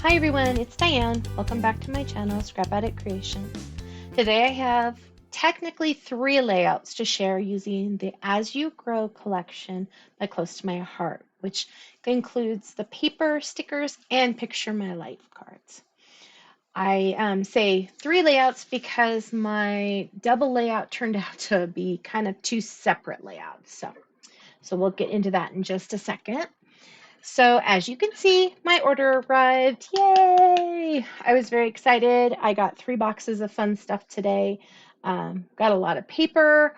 Hi everyone, it's Diane. Welcome back to my channel, Scrapbooking Creations. Today I have technically 3 layouts to share using the As You Grow collection by Close to My Heart, which includes the paper, stickers, and Picture My Life cards. I say 3 layouts because my double layout turned out to be kind of 2 separate layouts. So we'll get into that in just a second. So as you can see, my order arrived. Yay! I was very excited. I got 3 boxes of fun stuff today. Got a lot of paper.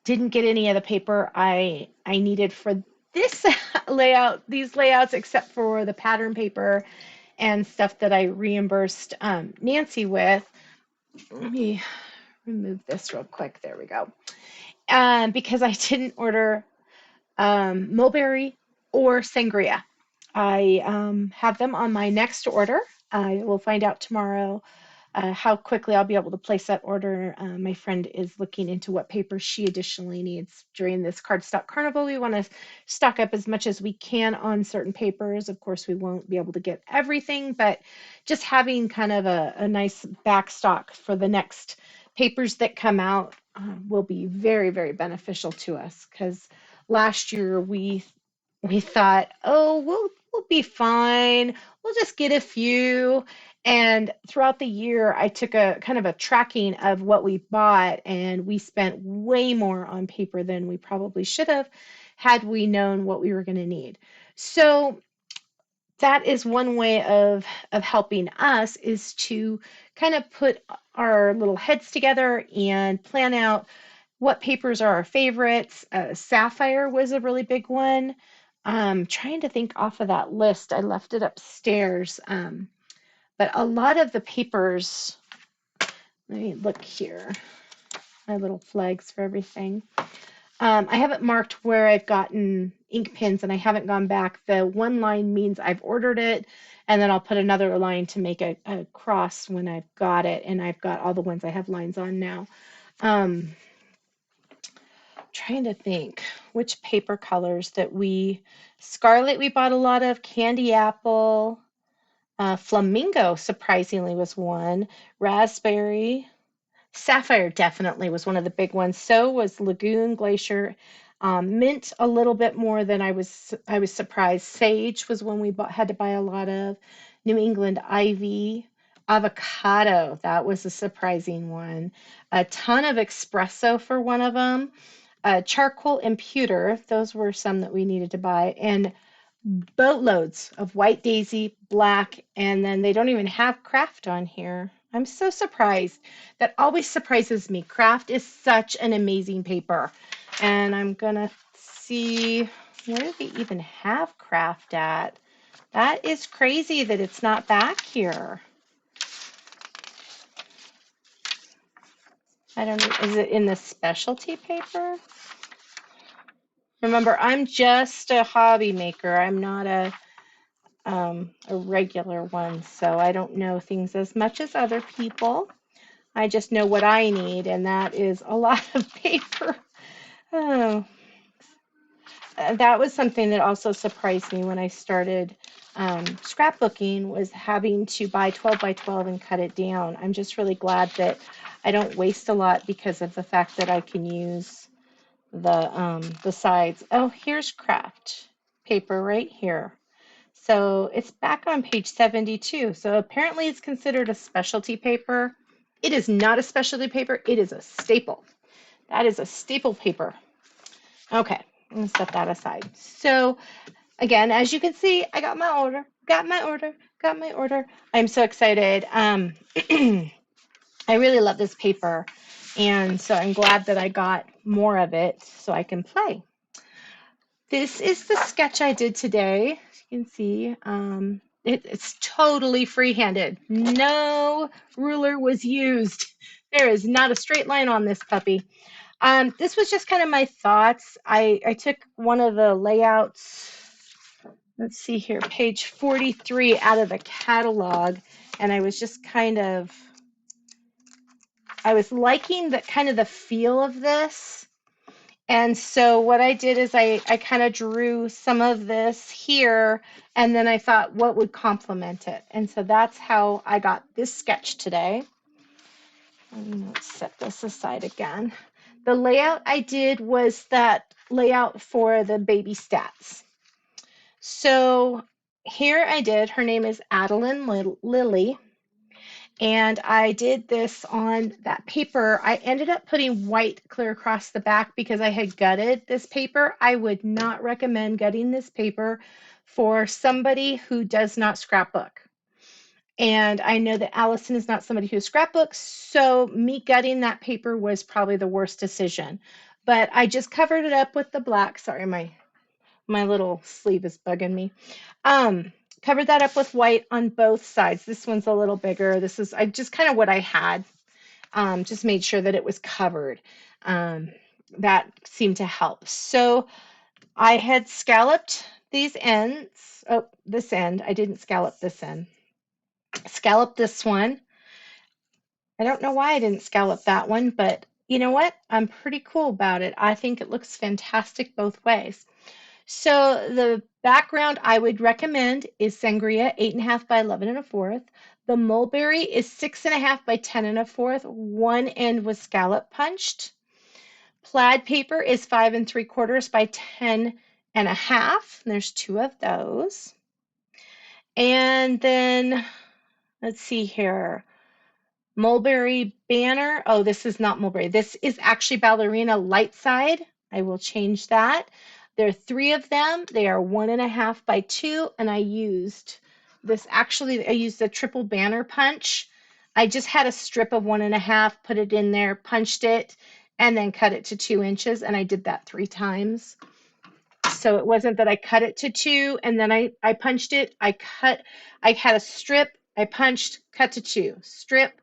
Didn't get any of the paper I needed for this layout, these layouts, except for the pattern paper and stuff that I reimbursed Nancy with. Let me remove this real quick. There we go. Because I didn't order Mulberry or Sangria. I have them on my next order. I will find out tomorrow how quickly I'll be able to place that order. My friend is looking into what papers she additionally needs during this cardstock carnival. We want to stock up as much as we can on certain papers. Of course, we won't be able to get everything, but just having kind of a nice back stock for the next papers that come out will be very, very beneficial to us, because last year we thought, oh, we'll be fine. We'll just get a few. And throughout the year, I took a kind of a tracking of what we bought, and we spent way more on paper than we probably should have had we known what we were going to need. So that is one way of helping us, is to kind of put our little heads together and plan out what papers are our favorites. Sapphire was a really big one. Trying to think off of that list. I left it upstairs. But a lot of the papers, let me look here, my little flags for everything. I haven't marked where I've gotten ink pens, and I haven't gone back. The one line means I've ordered it, and then I'll put another line to make a cross when I've got it, and I've got all the ones I have lines on now. Trying to think which paper colors that Scarlet we bought a lot of, Candy Apple, Flamingo surprisingly was one, Raspberry, Sapphire definitely was one of the big ones. So was Lagoon, Glacier, Mint a little bit more than I was surprised. Sage was one we had to buy a lot of. New England Ivy, Avocado, that was a surprising one. A ton of espresso for one of them. Charcoal and pewter, those were some that we needed to buy, and boatloads of white daisy, black, and then they don't even have craft on here. I'm so surprised. That always surprises me. Craft is such an amazing paper. And I'm gonna see, where do they even have craft at? That is crazy that it's not back here. I don't know, is it in the specialty paper? Remember, I'm just a hobby maker. I'm not a regular one, so I don't know things as much as other people. I just know what I need, and that is a lot of paper. Oh, that was something that also surprised me when I started scrapbooking, was having to buy 12 by 12 and cut it down. I'm just really glad that I don't waste a lot because of the fact that I can use the sides. Oh, here's craft paper right here. So it's back on page 72. So apparently it's considered a specialty paper. It is not a specialty paper. It is a staple. That is a staple paper. Okay, I'm gonna set that aside. So again, as you can see, I got my order, got my order. I'm so excited. I really love this paper. And so I'm glad that I got more of it so I can play. This is the sketch I did today. As you can see, it's totally freehanded. No ruler was used. There is not a straight line on this puppy. This was just kind of my thoughts. I took one of the layouts, let's see here, page 43 out of the catalog, and I was just I was liking the kind of the feel of this. And so what I did is I kind of drew some of this here, and then I thought what would complement it. And so that's how I got this sketch today. And let's set this aside again. The layout I did was that layout for the baby stats. So here I did, her name is Adelynn Lily, and I did this on that paper. I ended up putting white clear across the back because I had gutted this paper. I would not recommend gutting this paper for somebody who does not scrapbook. And I know that Allison is not somebody who scrapbooks, so me gutting that paper was probably the worst decision. But I just covered it up with the black. Sorry, my little sleeve is bugging me. Covered that up with white on both sides. This one's a little bigger. This is I just kind of what I had. Just made sure that it was covered. That seemed to help. So I had scalloped these ends. Oh, this end. I didn't scallop this end. Scallop this one. I don't know why I didn't scallop that one, but you know what? I'm pretty cool about it. I think it looks fantastic both ways. So the background I would recommend is Sangria 8.5 by 11 1/4. The Mulberry is 6.5 by 10 1/4. One end was scallop punched. Plaid paper is 5 3/4 by 10.5. There's two of those. And then let's see here. Mulberry Banner. Oh, this is not Mulberry. This is actually Ballerina Light side. I will change that. There are three of them. They are 1.5 by 2, and I used this. Actually, I used the triple banner punch. I just had a strip of 1.5, put it in there, punched it, and then cut it to 2 inches, and I did that 3 times. So it wasn't that I cut it to 2 and then I punched it. I had a strip, I punched, cut to 2, strip,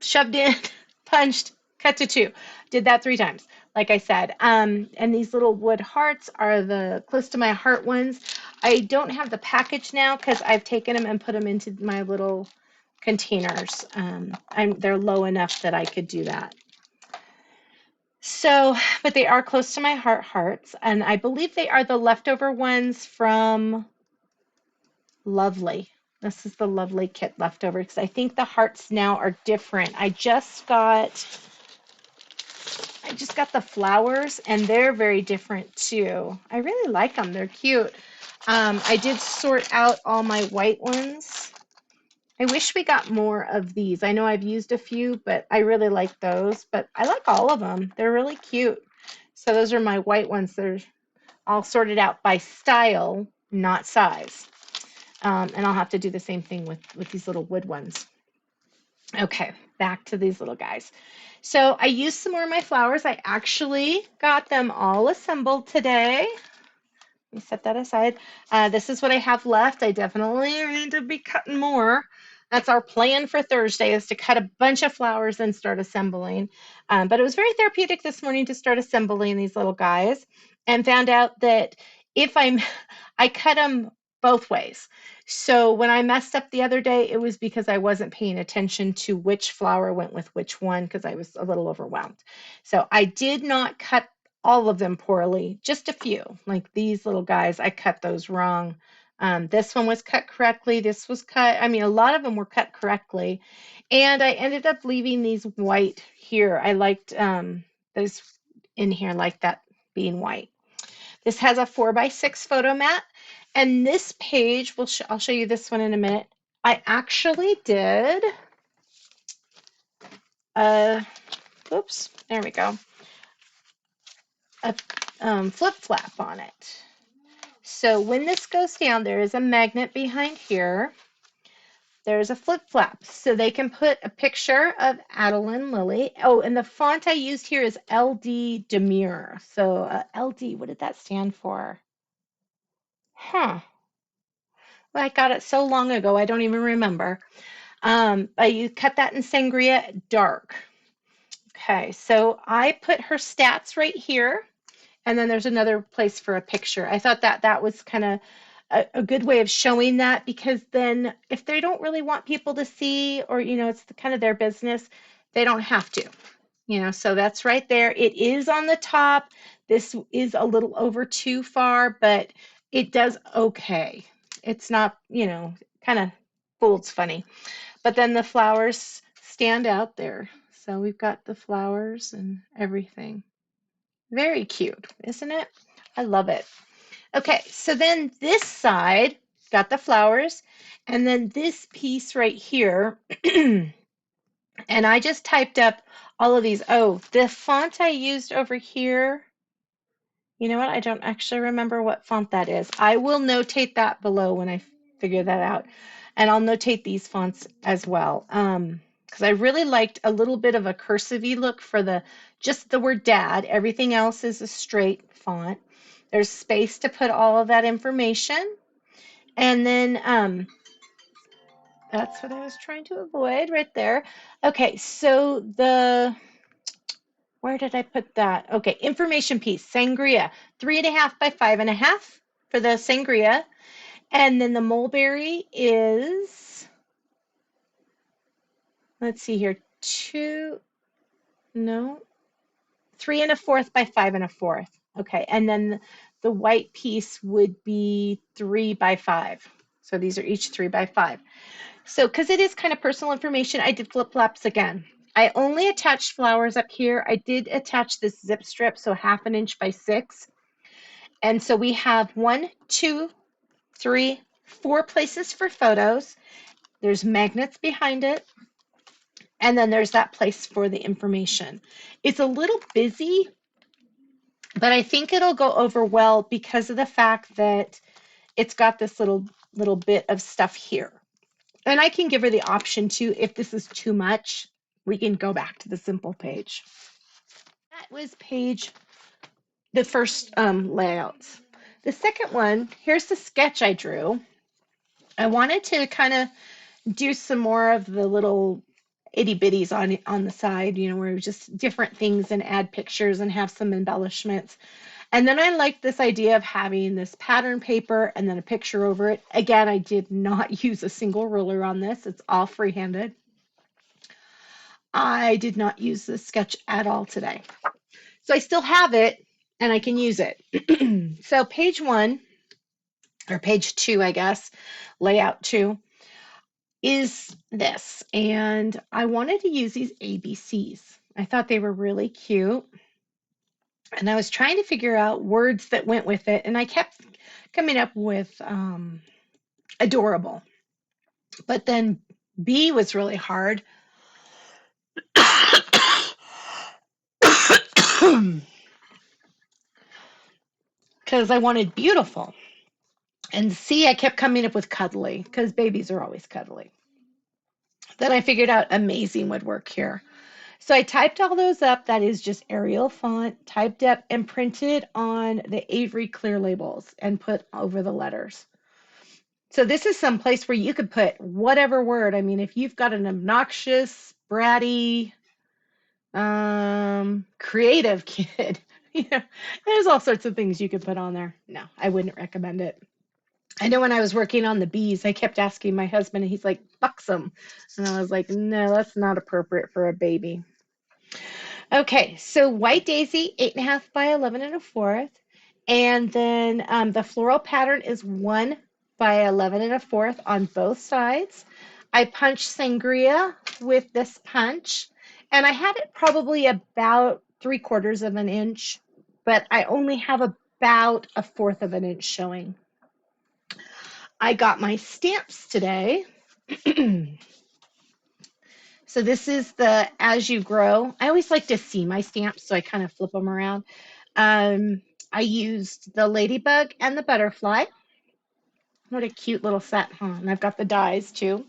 shoved in, punched, cut to 2. Did that 3 times, like I said. And these little wood hearts are the close to my heart ones. I don't have the package now because I've taken them and put them into my little containers. They're low enough that I could do that. So, but they are close to my hearts, and I believe they are the leftover ones from Lovely. This is the Lovely kit leftover because I think the hearts now are different. I just got the flowers and they're very different too. I really like them. They're cute. I did sort out all my white ones. I wish we got more of these. I know I've used a few, but I really like those. But I like all of them. They're really cute. So those are my white ones. They're all sorted out by style, not size. And I'll have to do the same thing with these little wood ones. Okay, back to these little guys. So I used some more of my flowers. I actually got them all assembled today. Let me set that aside. This is what I have left. I definitely need to be cutting more. That's our plan for Thursday, is to cut a bunch of flowers and start assembling. But it was very therapeutic this morning to start assembling these little guys, and found out that I cut them both ways. So when I messed up the other day, it was because I wasn't paying attention to which flower went with which one because I was a little overwhelmed. So I did not cut all of them poorly, just a few. Like these little guys, I cut those wrong. This one was cut correctly. This was cut. I mean, a lot of them were cut correctly. And I ended up leaving these white here. I liked those in here, like that being white. This has a 4x6 photo mat. And this page, I'll show you this one in a minute. I actually did, oops, there we go, a flip flap on it. So when this goes down, there is a magnet behind here. There's a flip flap. So they can put a picture of Adelynn Lily. Oh, and the font I used here is LD Demure. So LD, what did that stand for? Huh. Well, I got it so long ago, I don't even remember. You cut that in Sangria Dark. Okay, so I put her stats right here. And then there's another place for a picture. I thought that was kind of a good way of showing that, because then if they don't really want people to see, or, it's kind of their business, they don't have to. You know, so that's right there. It is on the top. This is a little over too far, but it does okay. It's not, you know, kind of folds funny. But then the flowers stand out there. So we've got the flowers and everything. Very cute, isn't it? I love it. Okay, so then this side got the flowers, and then this piece right here, and I just typed up all of these. Oh, the font I used over here, you know what? I don't actually remember what font that is. I will notate that below when I figure that out. And I'll notate these fonts as well. Because I really liked a little bit of a cursive-y look for the just the word dad. Everything else is a straight font. There's space to put all of that information. And then that's what I was trying to avoid right there. Okay, so where did I put that? Okay, information piece, sangria, 3.5 by 5.5 for the sangria. And then the mulberry is, let's see here, no, 3.25 by 5.25. Okay, and then the white piece would be 3 by 5. So these are each 3 by 5. So, because it is kind of personal information, I did flip flops again. I only attached flowers up here. I did attach this zip strip, so 1/2 inch by 6. And so we have 1, 2, 3, 4 places for photos. There's magnets behind it. And then there's that place for the information. It's a little busy, but I think it'll go over well because of the fact that it's got this little bit of stuff here. And I can give her the option to, if this is too much, we can go back to the simple page. That was the first layouts. The second one, here's the sketch I drew. I wanted to kind of do some more of the little itty bitties on the side, you know, where just different things and add pictures and have some embellishments. And then I liked this idea of having this pattern paper and then a picture over it. Again, I did not use a single ruler on this. It's all freehanded. I did not use this sketch at all today. So I still have it and I can use it. So page 1, or page 2, I guess, layout 2, is this. And I wanted to use these ABCs. I thought they were really cute. And I was trying to figure out words that went with it. And I kept coming up with adorable. But then B was really hard. Because I wanted beautiful. And C, I kept coming up with cuddly, because babies are always cuddly. Then I figured out amazing would work here. So I typed all those up. That is just Arial font, typed up and printed on the Avery clear labels and put over the letters. So this is some place where you could put whatever word. I mean, if you've got an obnoxious, bratty, creative kid, you know, there's all sorts of things you could put on there. No, I wouldn't recommend it. I know when I was working on the bees, I kept asking my husband, and he's like, buxom. And I was like, no, that's not appropriate for a baby. Okay, so white daisy, 8.5 by 11.25. And then the floral pattern is 1 by 11.25 on both sides. I punched sangria with this punch, and I had it probably about 3/4 of an inch, but I only have about 1/4 of an inch showing. I got my stamps today. So this is the As You Grow. I always like to see my stamps, so I kind of flip them around. I used the ladybug and the butterfly. What a cute little set, huh? And I've got the dies too.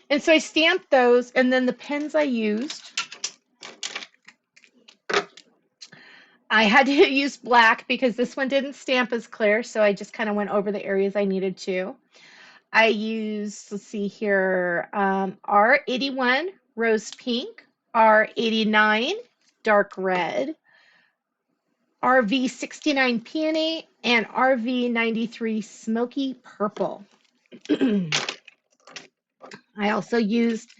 And so I stamped those, and then the pens I used, I had to use black because this one didn't stamp as clear, so I just kind of went over the areas I needed to. I used, let's see here, R81 rose pink, R89 dark red, RV69 peony, and RV93 smoky purple. I also used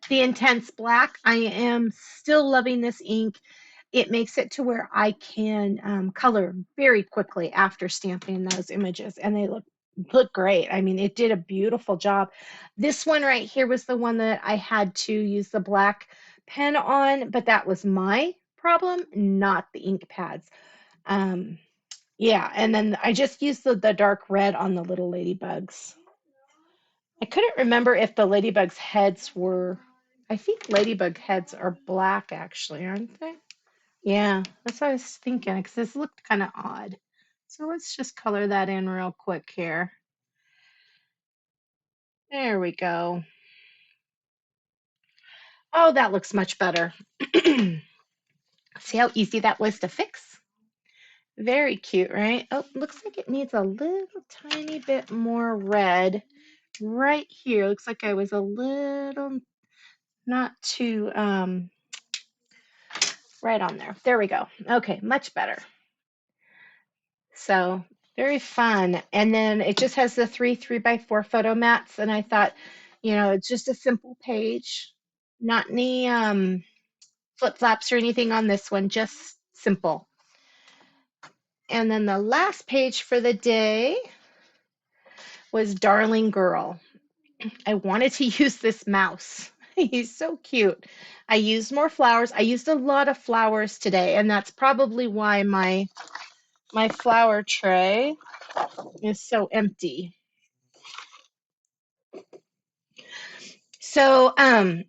The Intense Black, I am still loving this ink. It makes it to where I can color very quickly after stamping those images, and they look great. I mean, it did a beautiful job. This one right here was the one that I had to use the black pen on, but that was my problem, not the ink pads. Um, yeah, and then I just used the dark red on the little ladybugs. I couldn't remember if the ladybug's heads were, I think ladybug heads are black actually, aren't they? Yeah, that's what I was thinking because this looked kind of odd. So let's just color that in real quick here. There we go. Oh, that looks much better. See how easy that was to fix? Very cute, right? Oh, looks like it needs a little tiny bit more red right here. Looks like I was a little not too right on there. There we go. Okay, much better. So very fun. And then it just has the 3x4 photo mats. And I thought, it's just a simple page, not any flip flops or anything on this one, just simple. And then the last page for the day was Darling Girl. I wanted to use this mouse. He's so cute. I used more flowers. I used a lot of flowers today, and that's probably why my flower tray is so empty. So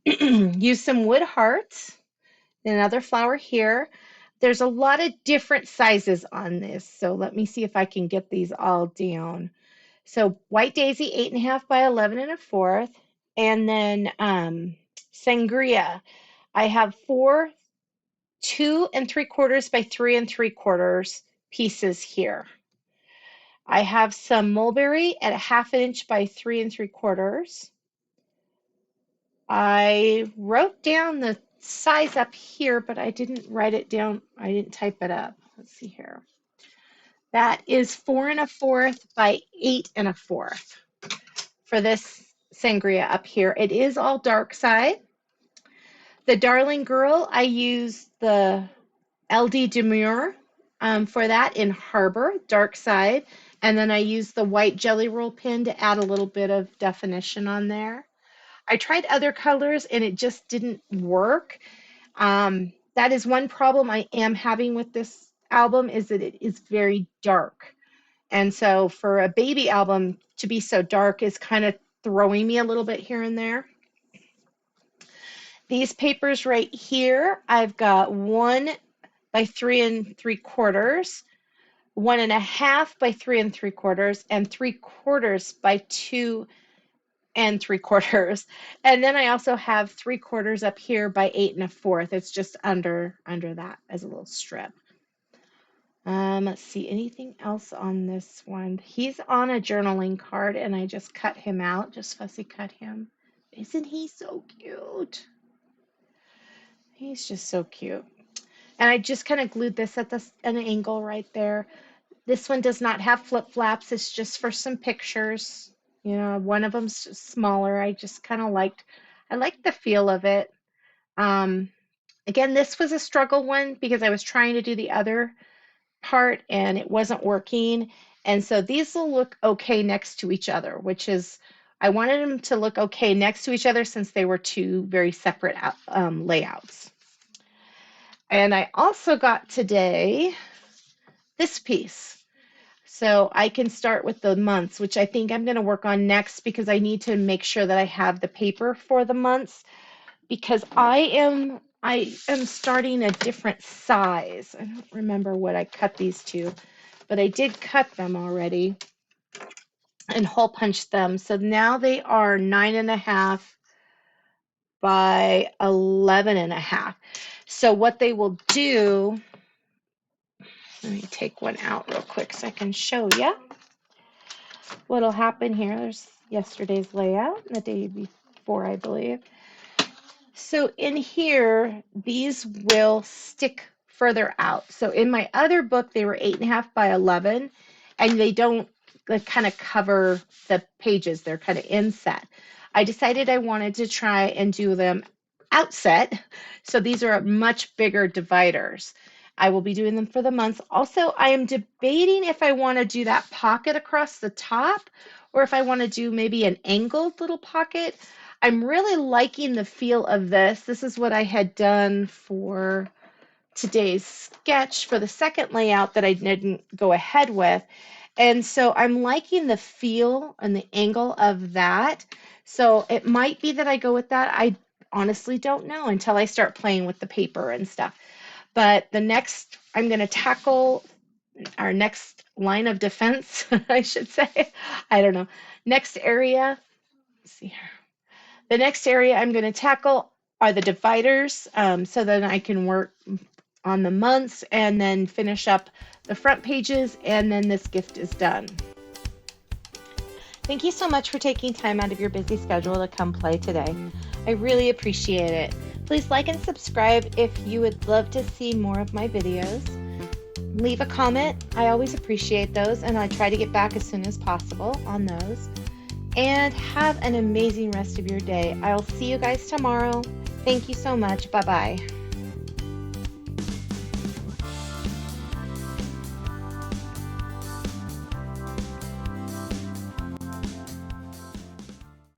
use some wood hearts, another flower here. There's a lot of different sizes on this. So let me see if I can get these all down. So white daisy, 8.5 by 11 1/4. And then sangria. I have 4 2 3/4 by 3 3/4 pieces here. I have some mulberry at 1/2 inch by 3 3/4. I wrote down the size up here, but I didn't write it down. I didn't type it up. Let's see here. That is 4 1/4 by 8 1/4 for this sangria up here. It is all dark side. The Darling Girl, I used the LD Demure for that in Harbor, dark side. And then I used the white Jelly Roll pen to add a little bit of definition on there. I tried other colors and it just didn't work. That is one problem I am having with this album is that it is very dark. And so for a baby album to be so dark is kind of throwing me a little bit here and there. These papers right here, I've got 1 by 3 3/4, 1 1/2 by 3 3/4, and 3/4 by 2 3/4. And then I also have 3/4 up here by 8 1/4. It's just under that as a little strip. Let's see, anything else on this one? He's on a journaling card and I just cut him out, just fussy cut him. Isn't he so cute? He's just so cute. And I just kind of glued this at an angle right there. This one does not have flip flaps. It's just for some pictures. One of them's smaller. I just kind of I liked the feel of it. Again, this was a struggle one because I was trying to do the other part and it wasn't working. And so these will look okay next to each other, which is, I wanted them to look okay next to each other since they were two very separate layouts. And I also got today this piece. So I can start with the months, which I think I'm going to work on next because I need to make sure that I have the paper for the months because I am starting a different size. I don't remember what I cut these to, but I did cut them already and hole punched them. So now they are 9.5 by 11.5. So what they will do, let me take one out real quick so I can show you what'll happen here. There's yesterday's layout, the day before, I believe. So in here, these will stick further out. So in my other book, they were 8.5 by 11, and they don't kind of cover the pages. They're kind of inset. I decided I wanted to try and do them outset. So these are much bigger dividers. I will be doing them for the months. Also, I am debating if I want to do that pocket across the top or if I want to do maybe an angled little pocket. I'm really liking the feel of this. This is what I had done for today's sketch for the second layout that I didn't go ahead with. And so I'm liking the feel and the angle of that. So it might be that I go with that. I honestly don't know until I start playing with the paper and stuff. But the next, I'm going to tackle our next line of defense, I should say. I don't know. Next area, let's see here. The next area I'm going to tackle are the dividers, so then I can work on the months and then finish up the front pages, and then this gift is done. Thank you so much for taking time out of your busy schedule to come play today. I really appreciate it. Please like and subscribe if you would love to see more of my videos. Leave a comment. I always appreciate those, and I try to get back as soon as possible on those. And have an amazing rest of your day. I'll see you guys tomorrow. Thank you so much. Bye-bye.